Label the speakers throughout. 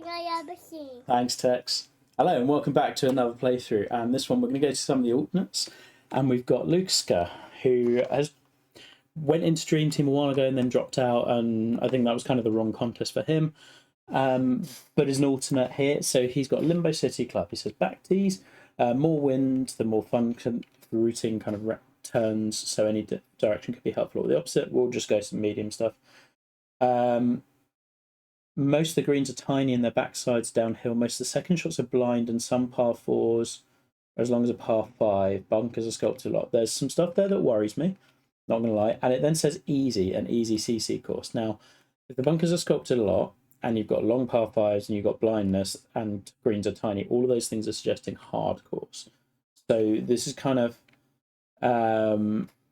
Speaker 1: thing I ever seen.
Speaker 2: Thanks, Tex. Hello and welcome back to another playthrough. And this one we're going to go to some of the alternates. And we've got lukesca, who has went into Dream Team a while ago and then dropped out. And I think that was kind of the wrong contest for him. But is an alternate here. So he's got Limbo City Club. He says back tees, more wind, the more fun routing kind of turns. So any direction could be helpful. Or the opposite, we'll just go some medium stuff. Most of the greens are tiny and their backside's downhill. Most of the second shots are blind and some par fours, as long as a par five. Bunkers are sculpted a lot. There's some stuff there that worries me, not going to lie. And it then says easy, an easy CC course. Now, if the bunkers are sculpted a lot and you've got long par fives and you've got blindness and greens are tiny, all of those things are suggesting hard course. So this is kind of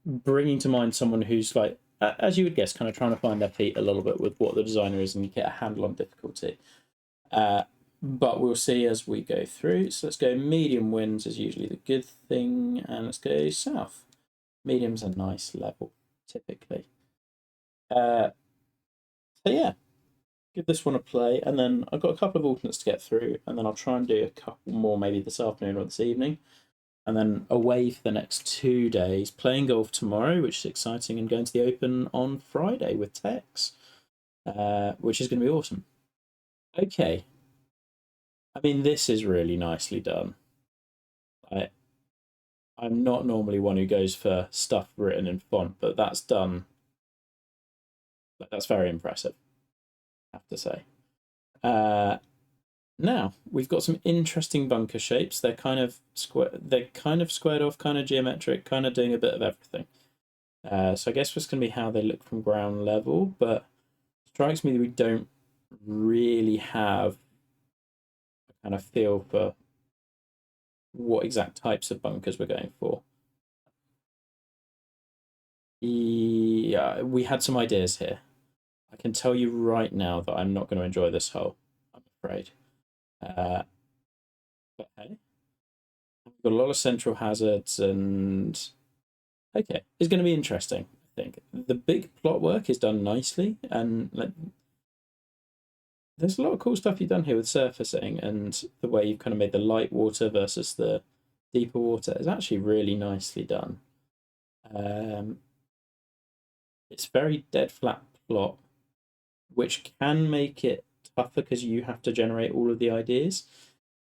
Speaker 2: bringing to mind someone who's like, as you would guess, kind of trying to find their feet a little bit with what the designer is and you get a handle on difficulty. But we'll see as we go through. So let's go medium winds is usually the good thing. And let's go south. Medium's a nice level, typically. So yeah, give this one a play. And then I've got a couple of alternates to get through. And then I'll try and do a couple more maybe this afternoon or this evening. And then away for the next 2 days, playing golf tomorrow, which is exciting, and going to the Open on Friday with Tex, which is going to be awesome. Okay. I mean, this is really nicely done. I'm not normally one who goes for stuff written in font, but that's done. That's very impressive, I have to say. Now we've got some interesting bunker shapes. They're kind of squared off, kind of geometric, kind of doing a bit of everything. So I guess it's going to be how they look from ground level, but it strikes me that we don't really have a kind of feel for what exact types of bunkers we're going for. Yeah, we had some ideas here. I can tell you right now that I'm not going to enjoy this hole, I'm afraid. But hey, we've got a lot of central hazards, and okay, it's going to be interesting. I think the big plot work is done nicely, and there's a lot of cool stuff you've done here with surfacing and the way you've kind of made the light water versus the deeper water is actually really nicely done. It's very dead flat plot, which can make it tougher because you have to generate all of the ideas.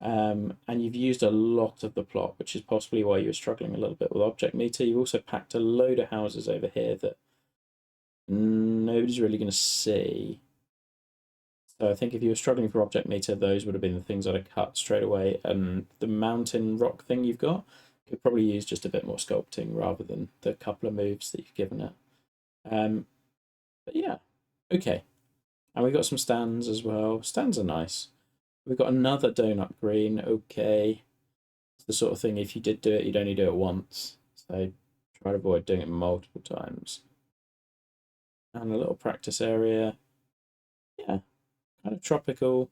Speaker 2: And you've used a lot of the plot, which is possibly why you were struggling a little bit with object meter. You've also packed a load of houses over here that nobody's really going to see. So I think if you were struggling for object meter, those would have been the things I'd have cut straight away. And the mountain rock thing you've got could probably use just a bit more sculpting rather than the couple of moves that you've given it. But yeah, okay. And we've got some stands as well. Stands are nice. We've got another donut green. Okay. It's the sort of thing, if you did do it, you'd only do it once. So try to avoid doing it multiple times. And a little practice area. Yeah. Kind of tropical.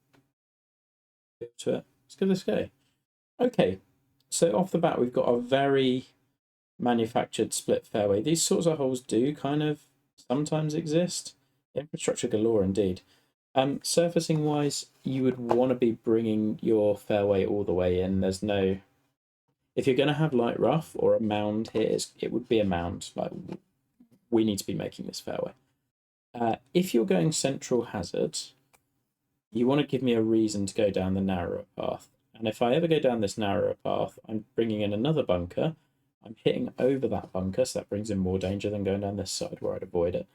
Speaker 2: To it. Let's give this a go. Okay. So off the bat, we've got a very manufactured split fairway. These sorts of holes do kind of sometimes exist. Infrastructure galore indeed. Surfacing wise, you would want to be bringing your fairway all the way in. There's no, if you're going to have light rough or a mound here, it would be a mound. Like, we need to be making this fairway. If you're going central hazard, you want to give me a reason to go down the narrower path. And if I ever go down this narrower path, I'm bringing in another bunker. I'm hitting over that bunker, so that brings in more danger than going down this side where I'd avoid it.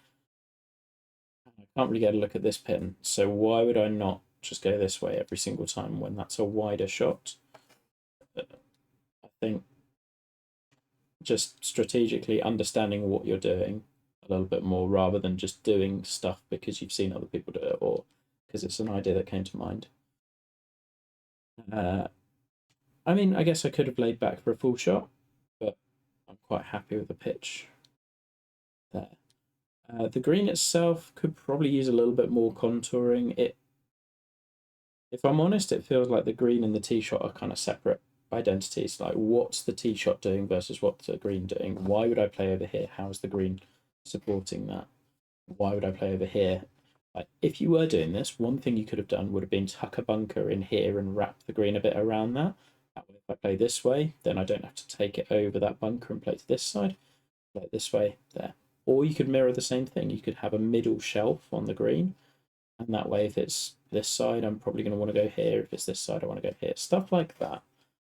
Speaker 2: I can't really get a look at this pin, so why would I not just go this way every single time when that's a wider shot? I think just strategically understanding what you're doing a little bit more rather than just doing stuff because you've seen other people do it or because it's an idea that came to mind. I mean, I guess I could have laid back for a full shot, but I'm quite happy with the pitch there. The green itself could probably use a little bit more contouring. If I'm honest, it feels like the green and the tee shot are kind of separate identities. Like, what's the tee shot doing versus what's the green doing? Why would I play over here? How is the green supporting that? Why would I play over here? Like, if you were doing this, one thing you could have done would have been tuck a bunker in here and wrap the green a bit around that. That way, if I play this way, then I don't have to take it over that bunker and play to this side. Play it this way, there. Or you could mirror the same thing. You could have a middle shelf on the green, and that way, if it's this side, I'm probably going to want to go here. If it's this side, I want to go here. Stuff like that,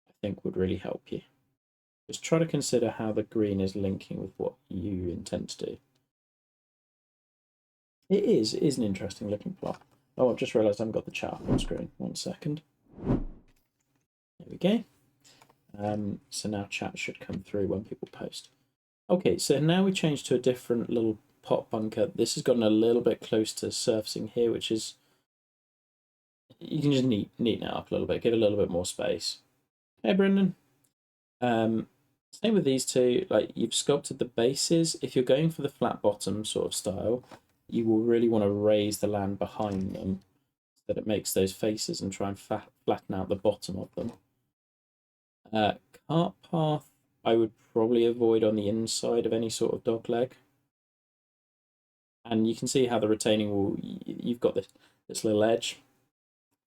Speaker 2: I think, would really help you. Just try to consider how the green is linking with what you intend to do. It is an interesting looking plot. Oh, I've just realised I haven't got the chat on screen. 1 second. There we go. So now chat should come through when people post. Okay, so now we change to a different little pot bunker. This has gotten a little bit close to surfacing here, which is, you can just neaten it up a little bit, give it a little bit more space. Hey, Brendan. Same with these two, like you've sculpted the bases. If you're going for the flat bottom sort of style, you will really want to raise the land behind them so that it makes those faces and try and flatten out the bottom of them. Cart path, I would probably avoid on the inside of any sort of dog leg. And you can see how the retaining wall, you've got this little edge.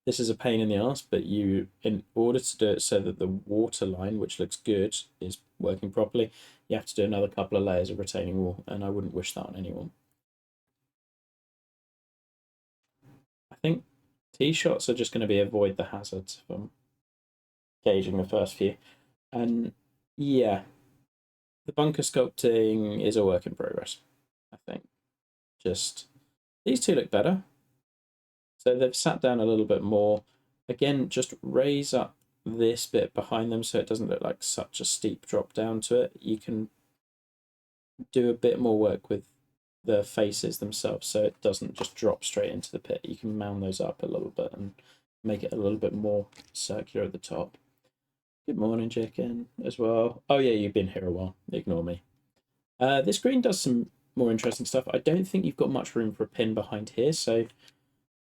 Speaker 2: This is a pain in the ass, but you, in order to do it so that the water line, which looks good, is working properly, you have to do another couple of layers of retaining wall, and I wouldn't wish that on anyone. I think tee shots are just going to be avoid the hazards if I'm gauging the first few. And yeah, the bunker sculpting is a work in progress, I think. Just, these two look better. So they've sat down a little bit more. Again, just raise up this bit behind them so it doesn't look like such a steep drop down to it. You can do a bit more work with the faces themselves so it doesn't just drop straight into the pit. You can mound those up a little bit and make it a little bit more circular at the top. Good morning, chicken, as well. Oh yeah, you've been here a while. Ignore me. This green does some more interesting stuff. I don't think you've got much room for a pin behind here, so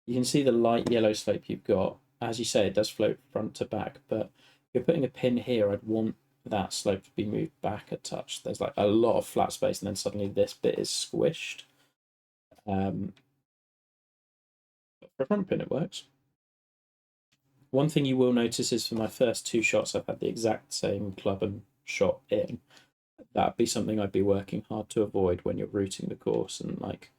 Speaker 2: you can see the light yellow slope you've got. As you say, it does float front to back, but if you're putting a pin here, I'd want that slope to be moved back a touch. There's like a lot of flat space, and then suddenly this bit is squished. But for a front pin, it works. One thing you will notice is for my first two shots, I've had the exact same club and shot in. That'd be something I'd be working hard to avoid when you're routing the course and like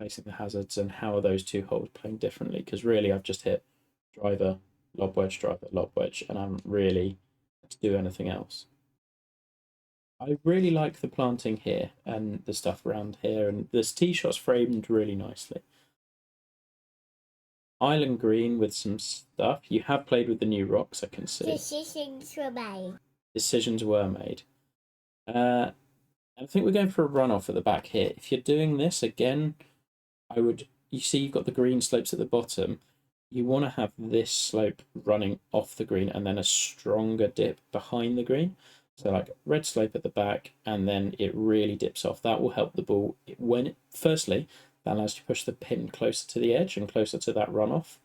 Speaker 2: facing the hazards, and how are those two holes playing differently, because really I've just hit driver, lob wedge, and I haven't really had to do anything else. I really like the planting here and the stuff around here, and this tee shot's framed really nicely. Island green with some stuff. You have played with the new rocks, I can see.
Speaker 1: Decisions were made.
Speaker 2: Decisions were made. I think we're going for a runoff at the back here. If you're doing this again, I would, you see you've got the green slopes at the bottom. You want to have this slope running off the green and then a stronger dip behind the green. So like red slope at the back, and then it really dips off. That will help the ball when firstly, that allows you to push the pin closer to the edge and closer to that runoff.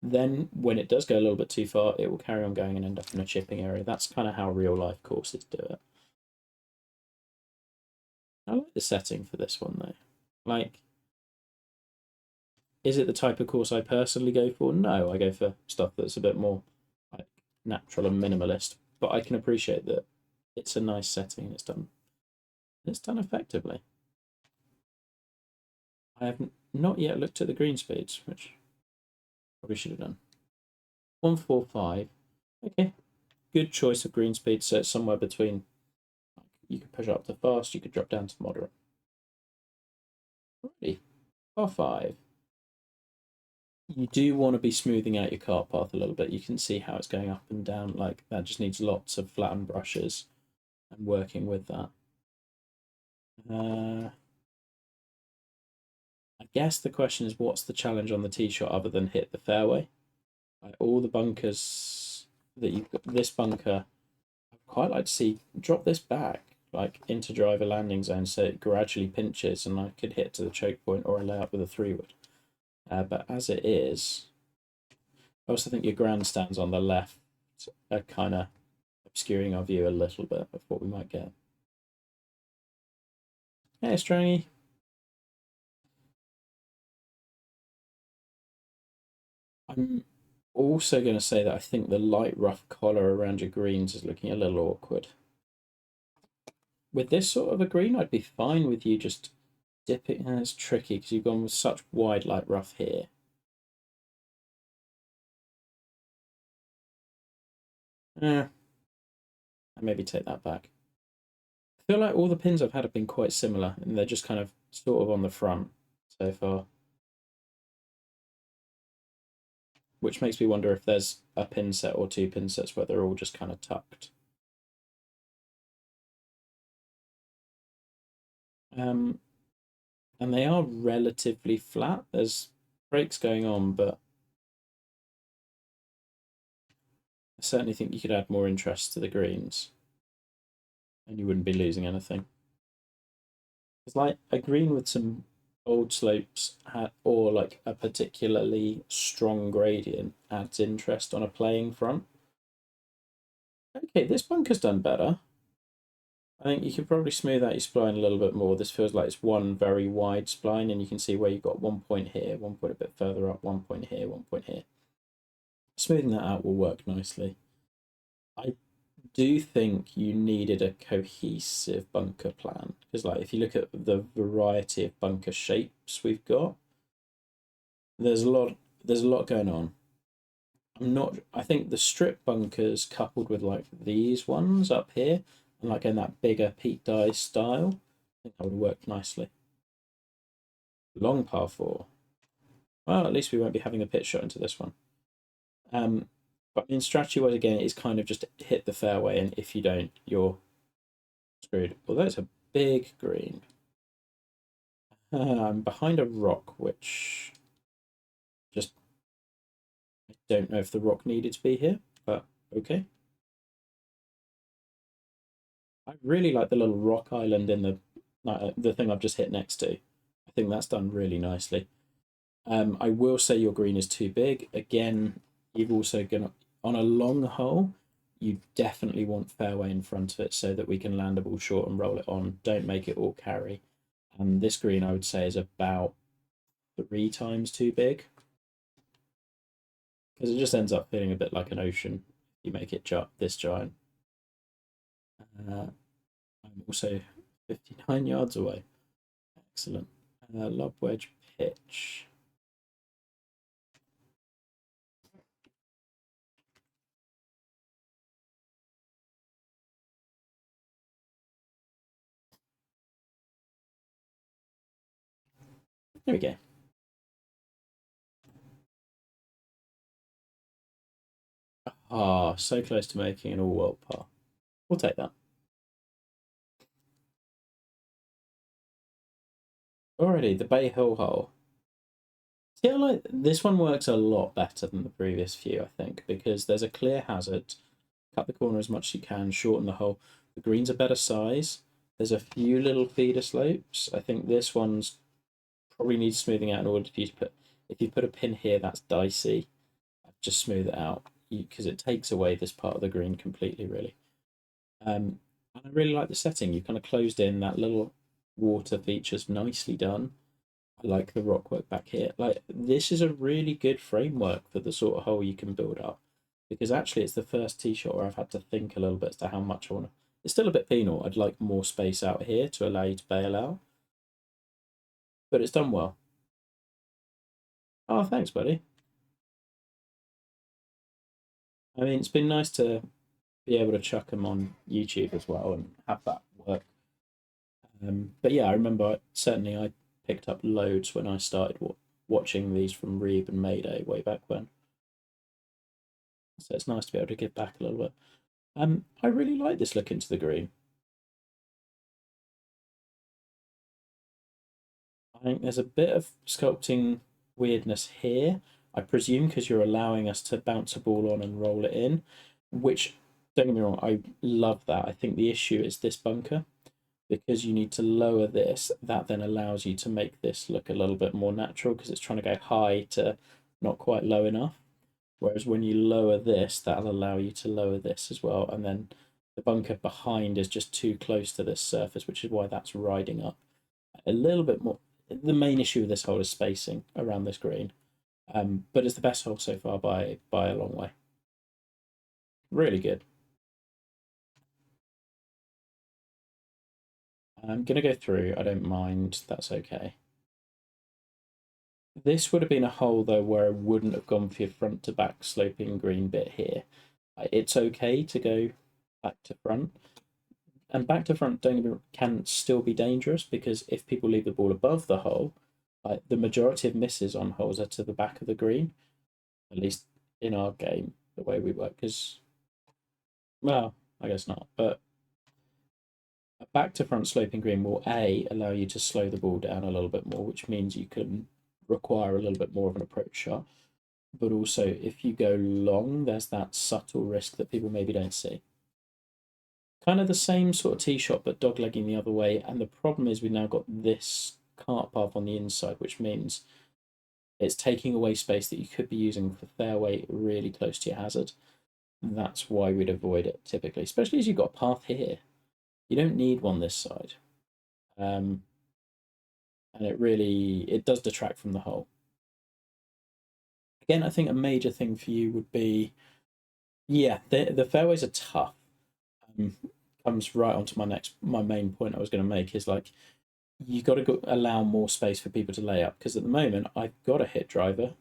Speaker 2: Then when it does go a little bit too far, it will carry on going and end up in a chipping area. That's kind of how real life courses do it. I like the setting for this one though. Like, is it the type of course I personally go for? No, I go for stuff that's a bit more like natural and minimalist. But I can appreciate that it's a nice setting and it's done. It's done effectively. I have not yet looked at the green speeds, which probably should have done. 145. Okay, good choice of green speed. So it's somewhere between. You could push up to fast. You could drop down to moderate. Alrighty, par 5. You do want to be smoothing out your cart path a little bit. You can see how it's going up and down. Like that just needs lots of flattened brushes and working with that. I guess the question is, what's the challenge on the tee shot other than hit the fairway? Like all the bunkers that you've got, this bunker, I'd quite like to see drop this back like into driver landing zone so it gradually pinches and I could hit to the choke point or a layup with a 3-wood. But as it is, I also think your grandstands on the left are kind of obscuring our view a little bit of what we might get. Hey, Strangy. I'm also going to say that I think the light rough collar around your greens is looking a little awkward. With this sort of a green, I'd be fine with you just dipping. And it's tricky because you've gone with such wide light rough here. I maybe take that back. I feel like all the pins I've had have been quite similar, and they're just kind of sort of on the front so far. Which makes me wonder if there's a pin set or two pin sets where they're all just kind of tucked. And they are relatively flat. There's breaks going on, but I certainly think you could add more interest to the greens and you wouldn't be losing anything. It's like a green with some old slopes or like a particularly strong gradient adds interest on a playing front. Okay, this bunker's done better. I think you could probably smooth out your spline a little bit more. This feels like it's one very wide spline, and you can see where you've got 1 point here, 1 point a bit further up, 1 point here, 1 point here. Smoothing that out will work nicely. I do think you needed a cohesive bunker plan, because like if you look at the variety of bunker shapes we've got, there's a lot going on. I think the strip bunkers coupled with like these ones up here and like in that bigger peak dye style, I think that would work nicely. Long par four. Well, at least we won't be having a pitch shot into this one. But in strategy wise, again, it's kind of just hit the fairway, and if you don't, you're screwed. Although it's a big green. I'm behind a rock, which just I don't know if the rock needed to be here, but okay. I really like the little rock island in the thing I've just hit next to. I think that's done really nicely. I will say your green is too big. Again, you've also gonna on a long hole. You definitely want fairway in front of it so that we can land a ball short and roll it on. Don't make it all carry. And this green, I would say, is about 3 times too big because it just ends up feeling a bit like an ocean. You make it this giant. I'm also 59 yards away. Excellent. Lob wedge pitch. There we go. Ah, so close to making an all-world par. We'll take that. Already, the Bay Hill hole. See, I like this one works a lot better than the previous few, I think, because there's a clear hazard. Cut the corner as much as you can, shorten the hole. The green's a better size. There's a few little feeder slopes. I think this one's probably needs smoothing out in order for you to put. If you put a pin here, that's dicey. Just smooth it out because it takes away this part of the green completely, really. And I really like the setting. You kind of closed in that little water features nicely done. I like the rock work back here. Like this is a really good framework for the sort of hole you can build up. Because actually it's the first tee shot where I've had to think a little bit as to how much I want to. It's still a bit penal. I'd like more space out here to allow you to bail out. But it's done well. Oh, thanks, buddy. I mean, it's been nice to be able to chuck them on YouTube as well and have that work. But yeah, I remember certainly I picked up loads when I started watching these from Reeb and Mayday way back when. So it's nice to be able to give back a little bit. I really like this look into the green. I think there's a bit of sculpting weirdness here. I presume because you're allowing us to bounce a ball on and roll it in, which don't get me wrong, I love that. I think the issue is this bunker because you need to lower this. That then allows you to make this look a little bit more natural because it's trying to go high to not quite low enough. Whereas when you lower this, that'll allow you to lower this as well. And then the bunker behind is just too close to this surface, which is why that's riding up a little bit more. The main issue with this hole is spacing around this green. But it's the best hole so far by a long way. Really good. I'm going to go through. I don't mind. That's okay. This would have been a hole, though, where I wouldn't have gone for your front to back sloping green bit here. It's okay to go back to front. And back to front can still be dangerous, because if people leave the ball above the hole, the majority of misses on holes are to the back of the green, at least in our game, the way we work. Because, well, I guess not, but a back to front sloping green will allow you to slow the ball down a little bit more, which means you can require a little bit more of an approach shot. But also, if you go long, there's that subtle risk that people maybe don't see. Kind of the same sort of tee shot, but doglegging the other way. And the problem is we've now got this cart path on the inside, which means it's taking away space that you could be using for fairway really close to your hazard. And that's why we'd avoid it typically, especially as you've got a path here. You don't need one this side. And it does detract from the hole. Again, I think a major thing for you would be, yeah, the fairways are tough. Comes right onto my main point I was going to make is like, you got to allow more space for people to lay up, because at the moment I've got a hit driver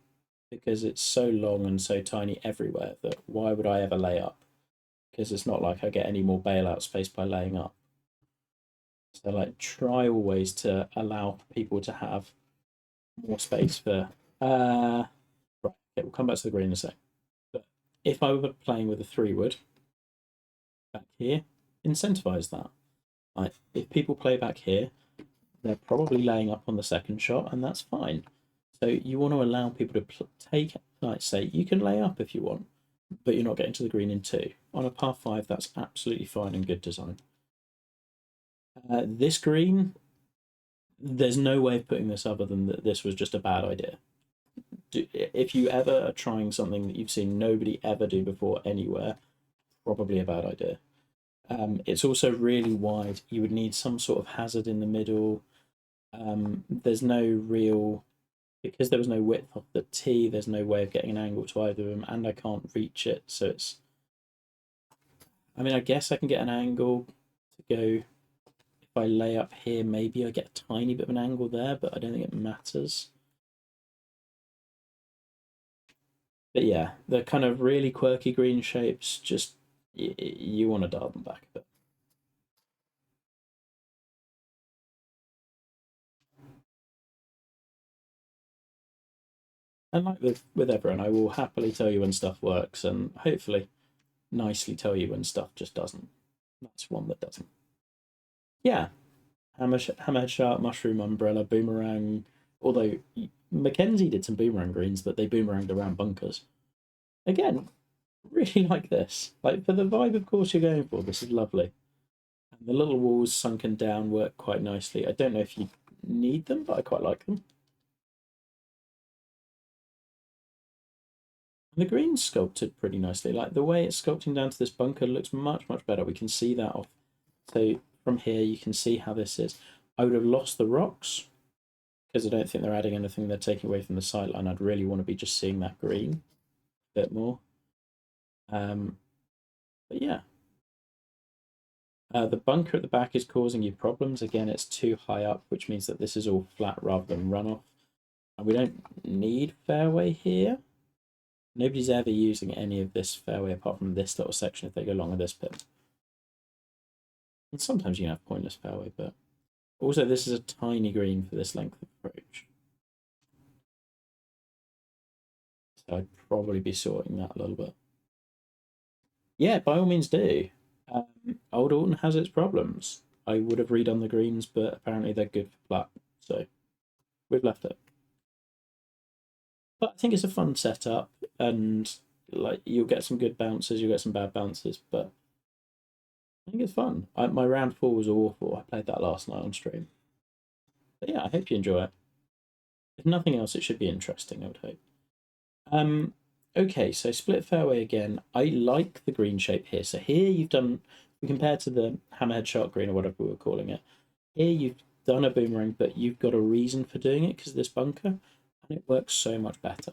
Speaker 2: because it's so long and so tiny everywhere that why would I ever lay up? Because it's not like I get any more bailout space by laying up. So like, try always to allow people to have more space for. Right, okay, we'll come back to the green in a sec. But if I were playing with a 3-wood back here, incentivize that. Like, if people play back here, they're probably laying up on the second shot, and that's fine. So you want to allow people to take, like, say, you can lay up if you want, but you're not getting to the green in 2. On a par 5, that's absolutely fine and good design. This green, there's no way of putting this other than that this was just a bad idea. If you ever are trying something that you've seen nobody ever do before anywhere, probably a bad idea. It's also really wide. You would need some sort of hazard in the middle. There's no real, because there was no width off the tee, there's no way of getting an angle to either of them, and I can't reach it. So it's, I mean, I guess I can get an angle to go. If I lay up here, maybe I get a tiny bit of an angle there, but I don't think it matters. But yeah, the kind of really quirky green shapes, just you want to dial them back a bit. And like with everyone, I will happily tell you when stuff works, and hopefully nicely tell you when stuff just doesn't. That's one that doesn't. Yeah, hammerhead shark, mushroom umbrella, boomerang. Although Mackenzie did some boomerang greens, but they boomeranged around bunkers. Again, really like this. Like, for the vibe, of course, you're going for, this is lovely. And the little walls sunken down work quite nicely. I don't know if you need them, but I quite like them. And the green's sculpted pretty nicely. Like, the way it's sculpting down to this bunker looks much, much better. We can see that off. So from here, you can see how this is. I would have lost the rocks because I don't think they're adding anything. They're taking away from the sightline. I'd really want to be just seeing that green a bit more. But yeah. The bunker at the back is causing you problems. Again, it's too high up, which means that this is all flat rather than runoff. And we don't need fairway here. Nobody's ever using any of this fairway apart from this little section if they go along with this bit. And sometimes you can have pointless fairway, but also this is a tiny green for this length of approach. So I'd probably be sorting that a little bit. Yeah, by all means do. Old Alton has its problems. I would have redone the greens, but apparently they're good for flat, so we've left it. But I think it's a fun setup, and like, you'll get some good bounces, you'll get some bad bounces, but I think it's fun. My round 4 was awful. I played that last night on stream. But yeah, I hope you enjoy it. If nothing else, it should be interesting, I would hope. Okay, so split fairway again. I like the green shape here. So here you've done, compared to the hammerhead shark green or whatever we were calling it, here you've done a boomerang, but you've got a reason for doing it because of this bunker, and it works so much better.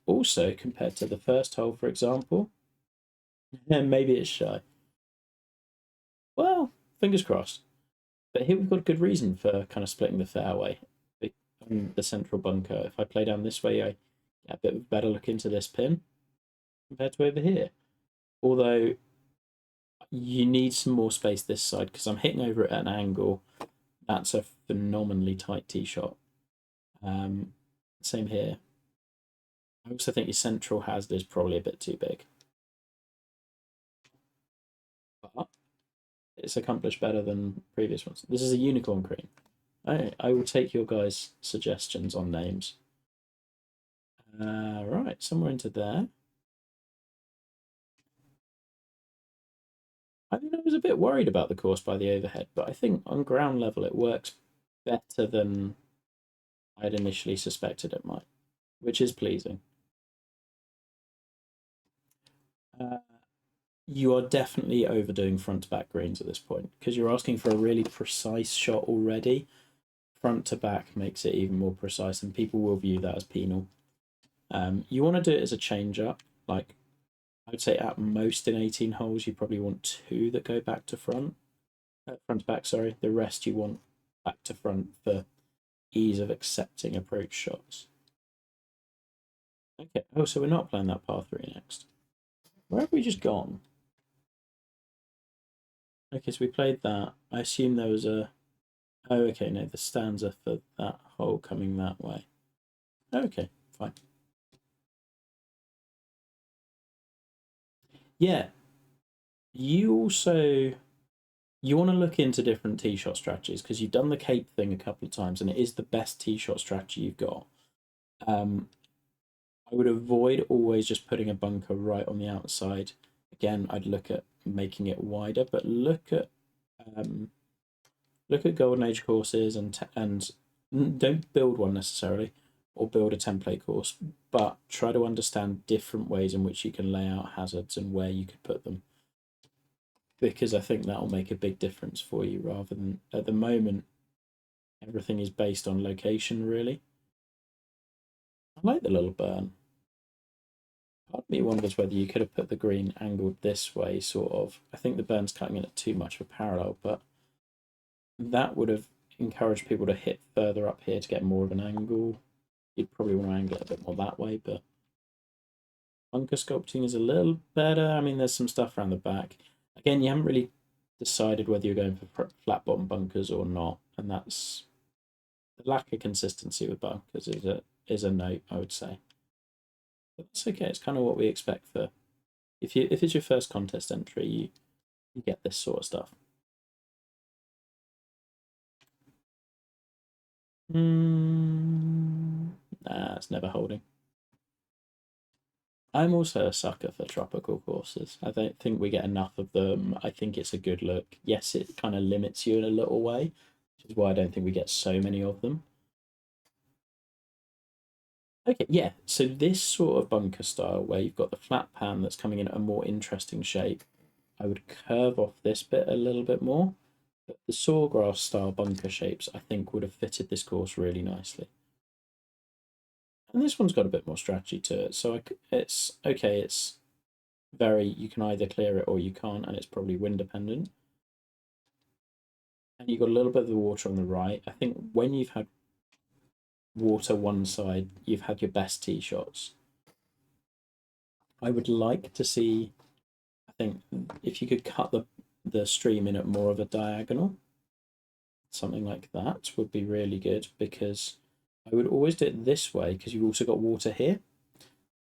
Speaker 2: Also, compared to the first hole, for example, maybe it's shy. Well, fingers crossed. But here we've got a good reason for kind of splitting the fairway. The central bunker. If I play down this way, I get a bit of a better look into this pin compared to over here. Although you need some more space this side because I'm hitting over it at an angle. That's a phenomenally tight tee shot. Same here. I also think your central hazard is probably a bit too big. But it's accomplished better than previous ones. This is a unicorn green. I will take your guys' suggestions on names. Right, somewhere into there. I think I was a bit worried about the course by the overhead, but I think on ground level it works better than I'd initially suspected it might, which is pleasing. You are definitely overdoing front to back greens at this point because you're asking for a really precise shot already. Front to back makes it even more precise, and people will view that as penal. You want to do it as a change up. Like, I would say at most in 18 holes, you probably want 2 that go back to front. Front to back, sorry. The rest you want back to front for ease of accepting approach shots. Okay, oh, so we're not playing that par 3 next. Where have we just gone? Okay, so we played that. I assume there was a... Oh, okay, no, the stanza for that hole coming that way. Okay, fine. Yeah, you also... You want to look into different tee shot strategies because you've done the cape thing a couple of times and it is the best tee shot strategy you've got. I would avoid always just putting a bunker right on the outside. Again, I'd look at making it wider, but look at Golden Age courses and don't build one necessarily or build a template course, but try to understand different ways in which you can lay out hazards and where you could put them. Because I think that'll make a big difference for you rather than at the moment, everything is based on location, really. I like the little burn. Part of me wonders whether you could have put the green angled this way, sort of. I think the burn's cutting in at too much of a parallel, but that would have encouraged people to hit further up here to get more of an angle. You'd probably want to angle it a bit more that way, but bunker sculpting is a little better. I mean, there's some stuff around the back. Again, you haven't really decided whether you're going for flat bottom bunkers or not, and that's the lack of consistency with bunkers is a note, I would say. But that's okay. It's kind of what we expect for if it's your first contest entry, you get this sort of stuff. Nah, it's never holding. I'm also a sucker for tropical courses. I don't think we get enough of them. I think it's a good look. Yes, it kind of limits you in a little way, which is why I don't think we get so many of them. Okay, yeah, so this sort of bunker style where you've got the flat pan that's coming in at a more interesting shape, I would curve off this bit a little bit more. But the sawgrass style bunker shapes, I think, would have fitted this course really nicely. And this one's got a bit more strategy to it, so it's okay. It's very, you can either clear it or you can't, and it's probably wind dependent. And you've got a little bit of the water on the right. I think when you've had water one side, you've had your best tee shots. I would like to see, I think, if you could cut the stream in at more of a diagonal, something like that would be really good because I would always do it this way because you've also got water here.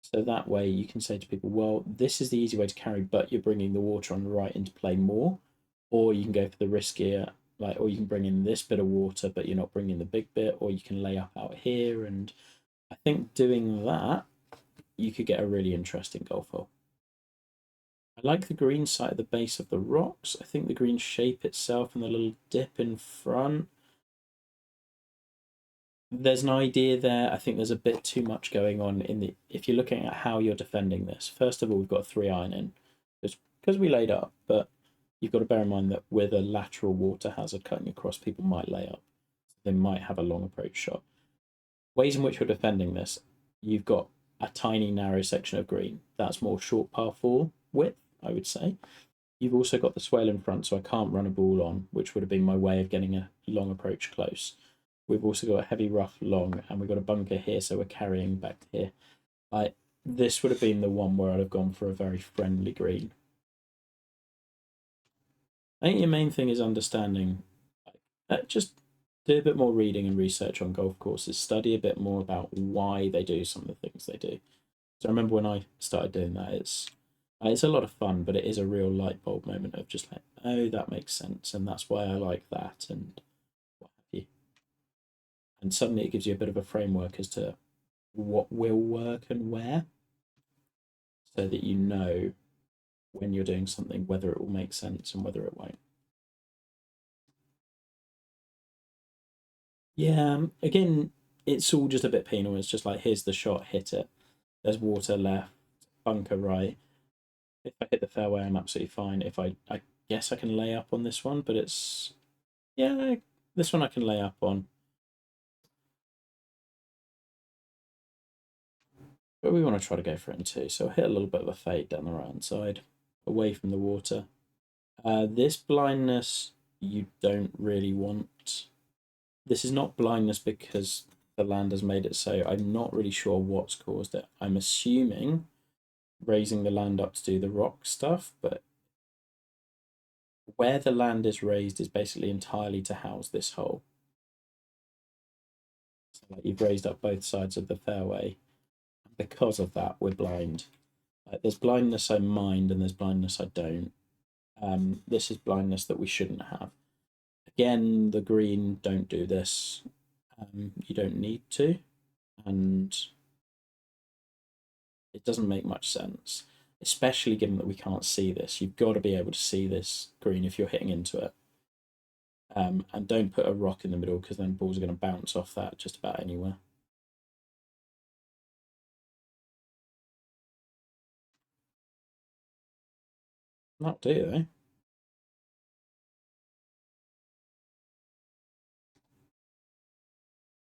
Speaker 2: So that way you can say to people, well, this is the easy way to carry, but you're bringing the water on the right into play more. Or you can go for the riskier, like, or you can bring in this bit of water, but you're not bringing the big bit, or you can lay up out here. And I think doing that, you could get a really interesting golf hole. I like the green side at the base of the rocks. I think the green shape itself and the little dip in front. There's an idea there. I think there's a bit too much going on in the if you're looking at how you're defending this. First of all, we've got a 3-iron in because we laid up, but you've got to bear in mind that with a lateral water hazard cutting across, people might lay up. They might have a long approach shot. Ways in which we're defending this, you've got a tiny narrow section of green. That's more short par 4 width, I would say. You've also got the swale in front, so I can't run a ball on, which would have been my way of getting a long approach close. We've also got a heavy rough long, and we've got a bunker here, so we're carrying back here. This would have been the one where I'd have gone for a very friendly green. I think your main thing is understanding, just do a bit more reading and research on golf courses, study a bit more about why they do some of the things they do. So I remember when I started doing that, it's a lot of fun, but it is a real light bulb moment of just like, oh, that makes sense, and that's why I like that, and what have you. And suddenly it gives you a bit of a framework as to what will work and where, so that you know when you're doing something whether it will make sense and whether it won't. Yeah, again, it's all just a bit penal. It's just like, here's the shot, hit it. There's water left, bunker right. If I hit the fairway, I'm absolutely fine. If I guess I can lay up on this one, but it's, yeah, this one I can lay up on. But we want to try to go for it in two. So I'll hit a little bit of a fade down the right hand side, away from the water. This blindness, you don't really want. This is not blindness because the land has made it so. I'm not really sure what's caused it. I'm assuming raising the land up to do the rock stuff, but where the land is raised is basically entirely to house this hole. So like, you've raised up both sides of the fairway. Because of that, we're blind. There's blindness I mind and there's blindness I don't. This is blindness that we shouldn't have. Again, the green, don't do this. You don't need to, and it doesn't make much sense, especially given that we can't see this. You've got to be able to see this green if you're hitting into it. And don't put a rock in the middle, because then balls are going to bounce off that just about anywhere. Not do they?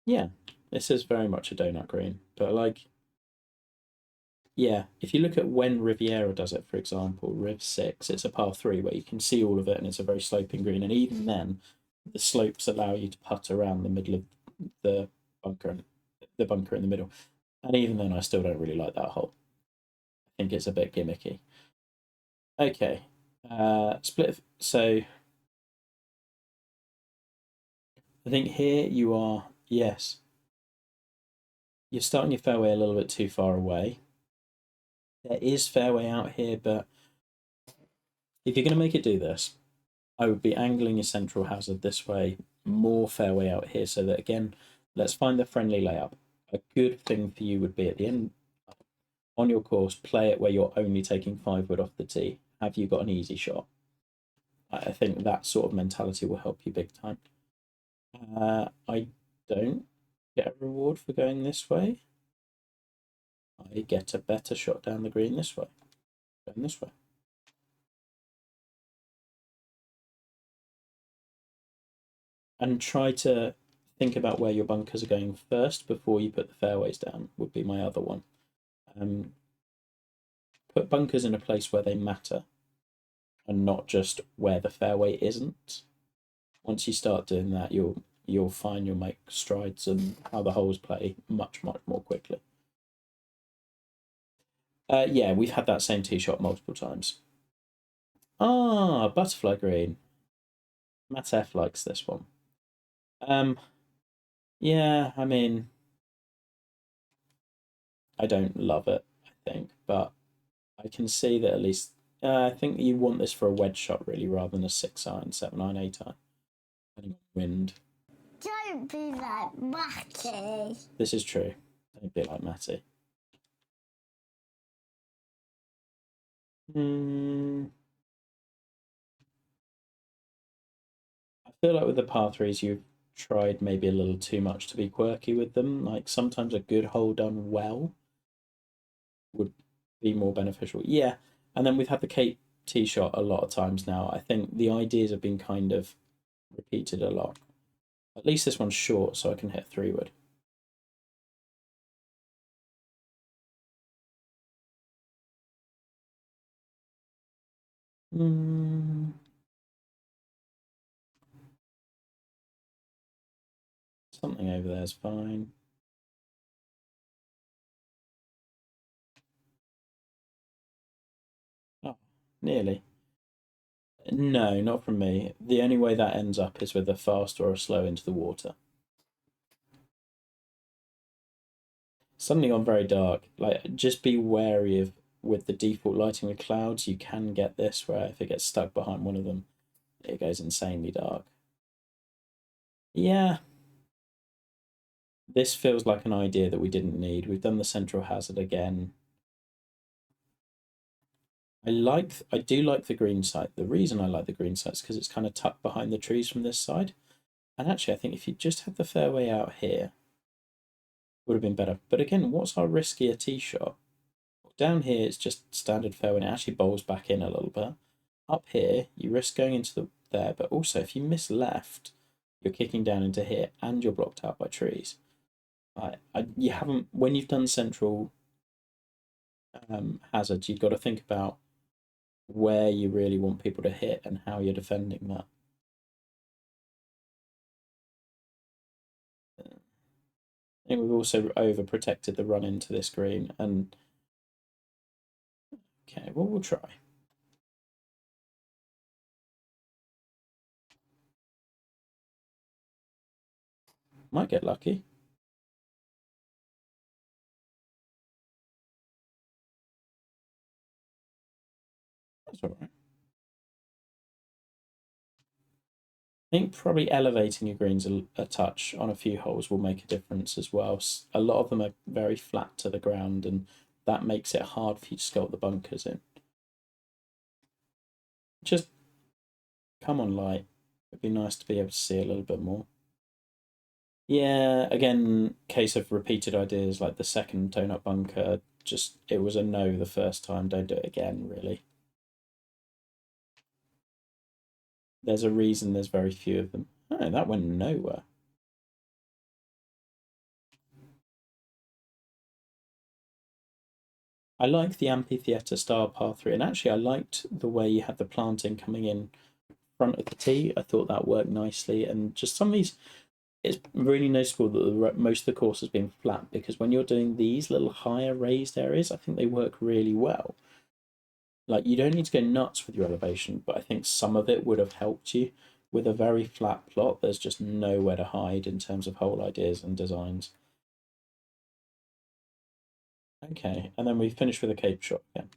Speaker 2: Yeah, this is very much a donut green, but like, yeah, if you look at when Riviera does it, for example, Riv 6, it's a par 3 where you can see all of it and it's a very sloping green. And even then, the slopes allow you to putt around the middle of the bunker, and the bunker in the middle. And even then, I still don't really like that hole. I think it's a bit gimmicky. Okay, split. So I think here you are, yes, you're starting your fairway a little bit too far away. There is fairway out here, but if you're going to make it do this, I would be angling your central hazard this way, more fairway out here, so that, again, let's find the friendly layup. A good thing for you would be, at the end on your course, play it where you're only taking 5 wood off the tee. Have you got an easy shot? I think that sort of mentality will help you big time. I don't get a reward for going this way. I get a better shot down the green this way. Going this way. And try to think about where your bunkers are going first before you put the fairways down, would be my other one. Put bunkers in a place where they matter and not just where the fairway isn't. Once you start doing that, you'll find you'll make strides and how the holes play much more quickly. Yeah, we've had that same tee shot multiple times. Ah, butterfly green. Matt F likes this one. Yeah, I mean, I don't love it, I think, but I can see that at least. I think you want this for a wedge shot, really, rather than a 6-iron, 7-iron, 8-iron, depending on wind.
Speaker 1: Don't be like Matty.
Speaker 2: This is true. Don't be like Matty. I feel like with the par threes, you've tried maybe a little too much to be quirky with them. Like, sometimes a good hole done well would be more beneficial. Yeah, and then we've had the Cape tee shot a lot of times now. I think the ideas have been kind of repeated a lot. At least this one's short, so I can hit 3 wood. Mm, something over there is fine. Oh, nearly. No, not from me. The only way that ends up is with a fast or a slow into the water. Suddenly gone very dark. Like, just be wary of with the default lighting with clouds. You can get this where if it gets stuck behind one of them, it goes insanely dark. Yeah, this feels like an idea that we didn't need. We've done the central hazard again. I do like the green site. The reason I like the green site is because it's kind of tucked behind the trees from this side. And actually, I think if you just had the fairway out here, would have been better. But again, what's our riskier tee shot? Down here, it's just standard fairway, and it actually bowls back in a little bit. Up here, you risk going into there, but also if you miss left, you're kicking down into here, and you're blocked out by trees. You haven't when you've done central hazards, you've got to think about where you really want people to hit and how you're defending that. I think we've also overprotected the run into this green, and okay, well we'll try. Might get lucky. That's all right. I think probably elevating your greens a touch on a few holes will make a difference as well. A lot of them are very flat to the ground, and that makes it hard for you to sculpt the bunkers in. Just come on, light. It'd be nice to be able to see a little bit more. Yeah, again, case of repeated ideas like the second tone up bunker. Just it was a no the first time. Don't do it again, really. There's a reason there's very few of them. Oh, that went nowhere. I like the amphitheatre style par three, and actually, I liked the way you had the planting coming in front of the tee. I thought that worked nicely, and just some of these, it's really noticeable that most of the course has been flat because when you're doing these little higher raised areas, I think they work really well. Like you don't need to go nuts with your elevation, but I think some of it would have helped you. With a very flat plot, there's just nowhere to hide in terms of whole ideas and designs. Okay, and then we finish with a cape shot again.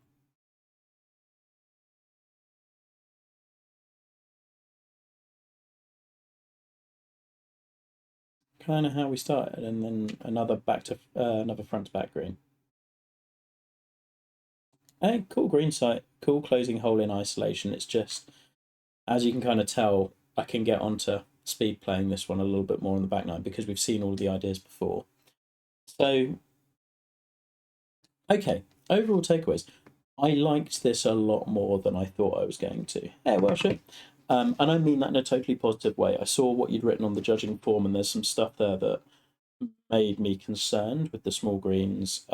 Speaker 2: Kind of how we started, and then another back to another front to back green. Hey, cool green site, cool closing hole in isolation. It's just as you can kind of tell, I can get onto speed playing this one a little bit more on the back nine because we've seen all the ideas before. So, okay, overall takeaways. I liked this a lot more than I thought I was going to. Hey, Worship. And I mean that in a totally positive way. I saw what you'd written on the judging form, and there's some stuff there that made me concerned with the small greens.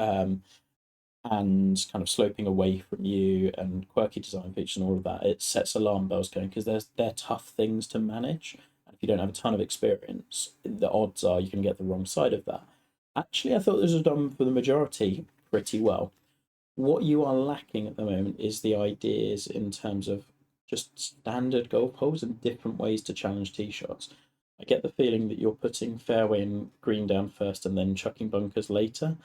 Speaker 2: And kind of sloping away from you and quirky design features and all of that, it sets alarm bells going because they're tough things to manage. And if you don't have a ton of experience, the odds are you can get the wrong side of that. Actually, I thought this was done for the majority pretty well. What you are lacking at the moment is the ideas in terms of just standard golf holes and different ways to challenge tee shots. I get the feeling that you're putting fairway and green down first and then chucking bunkers later.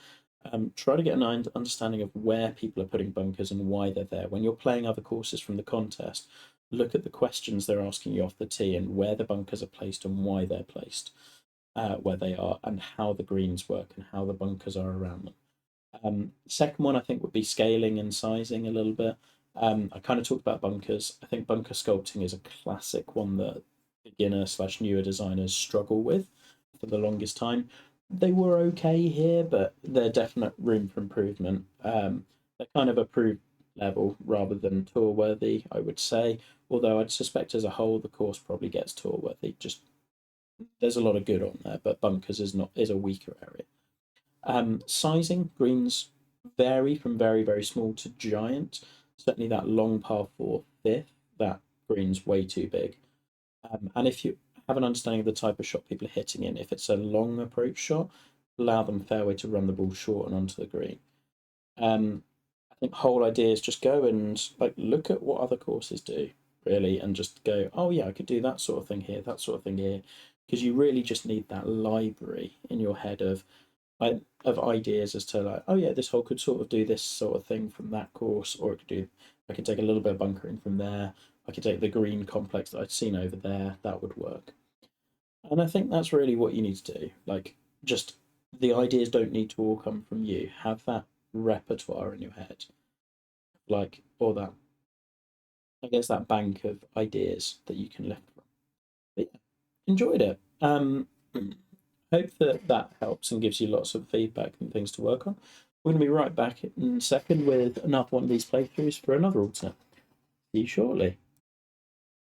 Speaker 2: Try to get an understanding of where people are putting bunkers and why they're there. When you're playing other courses from the contest, look at the questions they're asking you off the tee and where the bunkers are placed and why they're placed, where they are, and how the greens work and how the bunkers are around them. Second one, I think, would be scaling and sizing a little bit. I kind of talked about bunkers. I think bunker sculpting is a classic one that beginner slash newer designers struggle with for the longest time. They were okay here, but they're definite room for improvement. They're kind of approved level rather than tour worthy, I would say. Although I'd suspect as a whole the course probably gets tour worthy. Just there's a lot of good on there, but bunkers is a weaker area. Sizing greens vary from very, very small to giant. Certainly, that long par four fifth, that green's way too big. And if you have an understanding of the type of shot people are hitting in, if it's a long approach shot, allow them fairway to run the ball short and onto the green. I think the whole idea is just go and like look at what other courses do, really, and just go, oh yeah, I could do that sort of thing here, that sort of thing here, because you really just need that library in your head of ideas as to like, oh yeah, this hole could sort of do this sort of thing from that course, or it could do, I could take a little bit of bunkering from there, I could take the green complex that I'd seen over there, that would work. And I think that's really what you need to do. Like, just the ideas don't need to all come from you. Have that repertoire in your head, like, or that, I guess, that bank of ideas that you can lift from. But yeah, enjoyed it. Hope that that helps and gives you lots of feedback and things to work on. We're going to be right back in a second with another one of these playthroughs for another alternate. See you shortly.